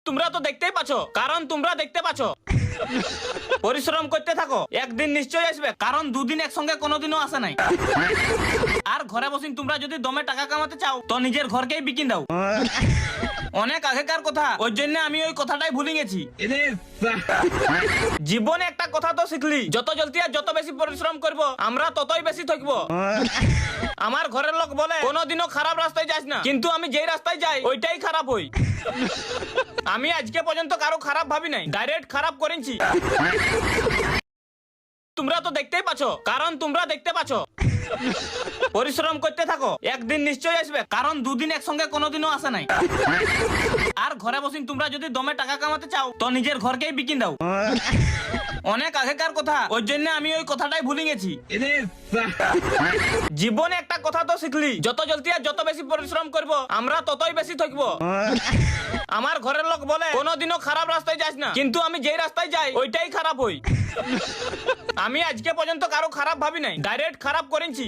তোমরা তো দেখতেই পাচ্ছ, কারণ তোমরা দেখতে পাচ্ছ। পরিশ্রম করতে থাকো, একদিন নিশ্চয়ই আসবে, কারণ দুদিন একসঙ্গে কোনোদিনও আসে নাই। আর ঘরে বসে তোমরা যদি দমে টাকা কামাতে চাও তো নিজের ঘরকেই বিকিন দাও। অনেক আগেকার কথা, ওই জন্য আমি ওই কথাটাই ভুলে গেছি। জীবনে একটা কথা তো শিখলি, যত জলদি আর যত বেশি পরিশ্রম করব আমরা ততই বেশি থাকবো। আমার ঘরের লোক বলে কোনোদিনও খারাপ রাস্তায় যাস না, কিন্তু আমি যেই রাস্তায় যাই ওইটাই খারাপ হই। আমি আজকে পর্যন্ত কারো খারাপ ভাবি নাই, ডাইরেক্ট খারাপ করেছি। তোমরা তো দেখতেই পাচ্ছ, কারণ তোমরা দেখতে পাচ্ছ। পরিশ্রম করতে থাকো, একদিন নিশ্চয়ই আসবে, কারণ দুদিন একসঙ্গে কোনোদিনও আসে নাই। আর ঘরে বসে তোমরা যদি দমে টাকা কামাতে চাও তো নিজের ঘরকেই বিকিন দাও। অনেক আগেকার কথা, ওই জন্য আমি ওই কথাটাই ভুলে গেছি। জীবনে একটা কথা তো শিখলি, যত জলদি আর যত বেশি পরিশ্রম করব আমরা ততই বেশি থাকবো। আমার ঘরের লোক বলে কোনোদিনও খারাপ রাস্তায় যাস না, কিন্তু আমি যেই রাস্তায় যাই ওইটাই খারাপ হই। আমি আজকে পর্যন্ত কারো খারাপ ভাবি নাই, ডাইরেক্ট খারাপ করেছি।